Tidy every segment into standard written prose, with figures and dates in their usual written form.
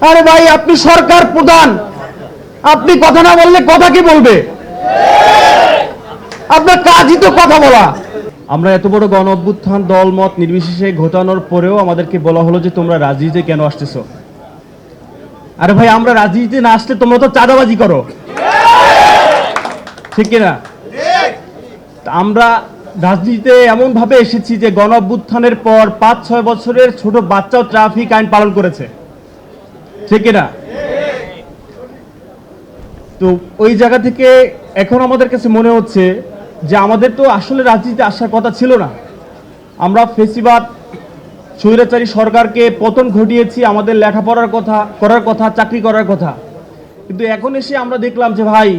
আরে ভাই, আপনি সরকার প্রধান, আপনি কথা না বললে কথা কি বলবে? আপনার কাজই তো কথা বলা। আমরা এত বড় গণ অভ্যুত্থান দল মত নির্বিশেষে ঘটানোর পরেও আমাদেরকে বলা হলো যে তোমরা রাজনীতিতে কেন আসতেছো? আরে ভাই, আমরা রাজনীতিতে না আসলে তোমরা তো চাঁদাবাজি করো, ঠিক কিনা? আমরা রাজনীতিতে এমন ভাবে এসেছি যে গণ অভ্যুত্থানের পর 5-6 বছরের ছোট বাচ্চাও ট্রাফিক আইন পালন করেছে, ঠিক কিনা? তো ওই জায়গা থেকে এখন আমাদের কাছে মনে হচ্ছে যে আমাদের তো আসলে রাজনীতিতে আসার কথা ছিল না। আমরা ফেসিবাদ স্বৈরাচারী সরকারকে পতন ঘটিয়েছি, আমাদের লেখাপড়ার কথা করার কথা, চাকরি করার কথা, কিন্তু এখন এসে আমরা দেখলাম যে ভাই,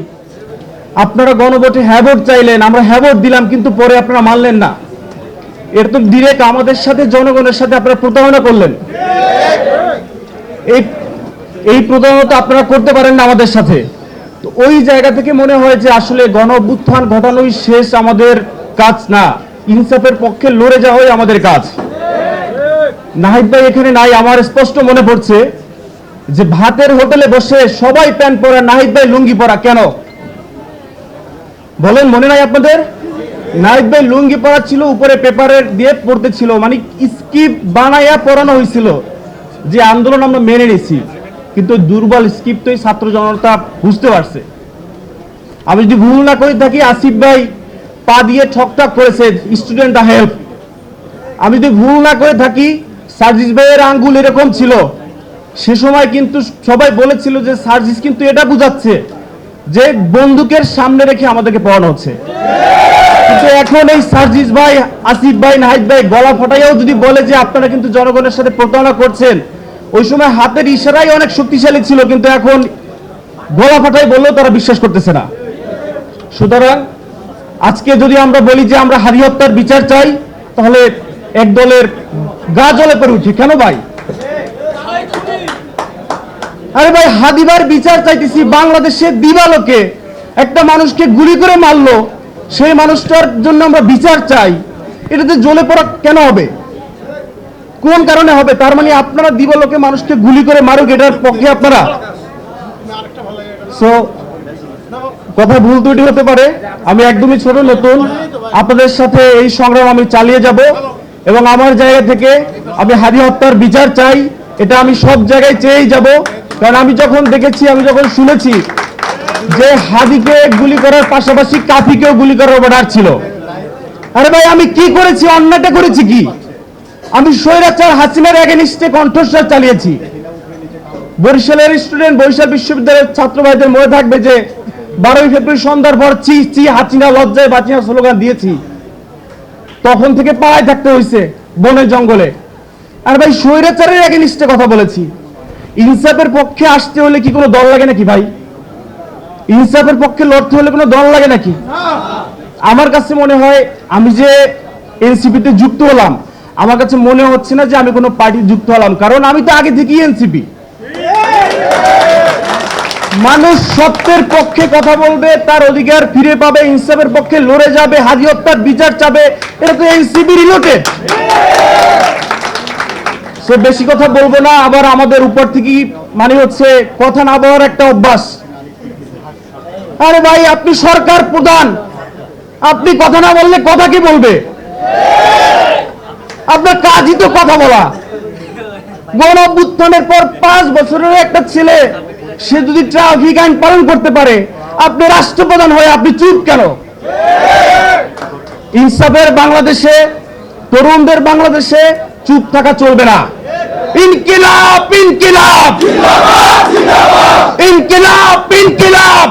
আপনারা গণভোটে হ্যাঁ ভোট চাইলেন, আমরা হ্যাঁ ভোট দিলাম, কিন্তু পরে আপনারা মানলেন না। এর তো ডিরেক্ট আমাদের সাথে, জনগণের সাথে আপনারা প্রতারণা করলেন। এই প্রতারণা তো আপনারা করতে পারেন না আমাদের সাথে। তো ওই জায়গা থেকে মনে হয় যে আসলে গণ অভ্যুত্থান ঘটানোই শেষ আমাদের কাজ না, ইনসাফের পক্ষে লড়ে যাওয়াই আমাদের কাজ। নাহিদ ভাই এখানে নাই, আমার স্পষ্ট মনে পড়ছে যে ভাতের হোটেলে বসে সবাই প্যান্ট পরা, নাহিদ ভাই লুঙ্গি পরা, কেন বলেন? মনে নাই আপনাদের? নাহিদ ভাই লুঙ্গি পরা ছিল, উপরে পেপারের দিয়ে পড়তে ছিল, মানে স্ক্রিপ্ট বানাইয়া পড়ানো হয়েছিল যে আন্দোলন আমরা মেনে নিছি, কিন্তু দুর্বল স্ক্রিপ্টই ছাত্র জনতা বুঝতে পারছে। আমি যদি ভুল না করে থাকি, আসিফ ভাই পা দিয়ে ঠকঠক করেছে স্টুডেন্ট হেল্প। আমি যদি ভুল না করে থাকি, সার্জিস ভাইয়ের আঙ্গুল এরকম ছিল। সে সময় কিন্তু সবাই বলেছিল যে সার্জিস কিন্তু এটা বুঝাচ্ছে যে বন্দুকের সামনে রেখে আমাদেরকে পড়ানো হচ্ছে। কিন্তু এখন এই সার্জিস ভাই, আসিফ ভাই, নাহিদ ভাই গলা ফাটাইয়াও যদি বলে যে আপনারা কিন্তু জনগণের সাথে প্রতারণা করছেন, ওই সময় হাতের ইশারাই অনেক শক্তিশালী ছিল, কিন্তু এখন গলা ফাটাই বললেও তারা বিশ্বাস করতেছে না। সুতরাং আজকে যদি আমরা বলি যে আমরা হাদি হত্যার বিচার চাই, তাহলে এক দলের গা জ্বলে পড়ে উঠি, কেন ভাই? আরে ভাই, হাদিবার বিচার চাইতেছি, বাংলাদেশে দিবালোকে একটা মানুষকে গুলি করে মারলো, সেই মানুষটার জন্য আমরা বিচার চাই, এটাতে জ্বলে পড়া কেন হবে? কোন কারণে হবে? তার মানে আপনারা দিবালোকে মানুষকে গুলি করে মারুক, এটার পক্ষে আপনারা? সো কথা ভুল ত্রুটি হতে পারে, আমি একদমই ছোট, নতুন, আপনাদের সাথে এই সংগ্রাম আমি চালিয়ে যাব এবং আমার জায়গা থেকে আমি হাদি হত্যার বিচার চাই, এটা আমি সব জায়গায় চেয়েই যাব। কারণ আমি যখন দেখেছি, আমি যখন শুনেছি যে হাদিকে গুলি করার পাশাপাশি কাফিকেও গুলি করার অর্ডার ছিল, আরে ভাই আমি কি করেছি? অন্যায়টা করেছি কি? আমি স্বৈরাচার হাসিনার এগেইনস্টে কণ্ঠস্বর চালিয়েছি। বরিশালের স্টুডেন্ট, বরিশাল বিশ্ববিদ্যালয়ের ছাত্র ভাইদের মনে থাকবে যে 12ই ফেব্রুয়ারি সন্ধ্যার পর চি চি হাসিনা লজ্জায় বাঁচিয়া স্লোগান দিয়েছি, তখন থেকে পাড়ায় থাকতে হয়েছে বনে জঙ্গলে। আর ভাই স্বৈরাচারের এগেইনস্টে কথা বলেছি। ইনসাফের পক্ষে আসতে হলে কি কোনো দল লাগে নাকি ভাই? ইনসাফের পক্ষে লড়তে হলে কোনো দল লাগে নাকি? আমার কাছে মনে হয়, আমি যে এনসিপিতে যুক্ত হলাম, আমার কাছে মনে হচ্ছে না যে আমি কোনো পার্টি যুক্ত হলাম, কারণ আমি তো আগে থেকেই এনসিপি। মানুষ সত্যের পক্ষে কথা বলবে, তার অধিকার ফিরে পাবে, ইনসাফের পক্ষে লড়ে যাবে, হাদি হত্যার বিচার চাবে, এটা তো এনসিপি রিলেটেড। সো বেশি কথা বলবো না, আবার আমাদের উপর থেকে মানে হচ্ছে কথা না বলার একটা অভ্যাস। আরে ভাই, আপনি সরকার প্রধান, আপনি কথা না বললে কথা কি বলবে? আপনার কাজই তো কথা বলা। গণ অভ্যুত্থানের পর 5 বছরের একটা ছেলে, সে যদি ট্রাফিক আইন পালন করতে পারে, আপনি রাষ্ট্রপ্রধান হয়ে আপনি চুপ কেন? ইনসাফের বাংলাদেশে, তরুণদের বাংলাদেশে চুপ থাকা চলবে না। ইনকিলাব, ইনকিলাব, ইনকিলাব, ইনকিলাব।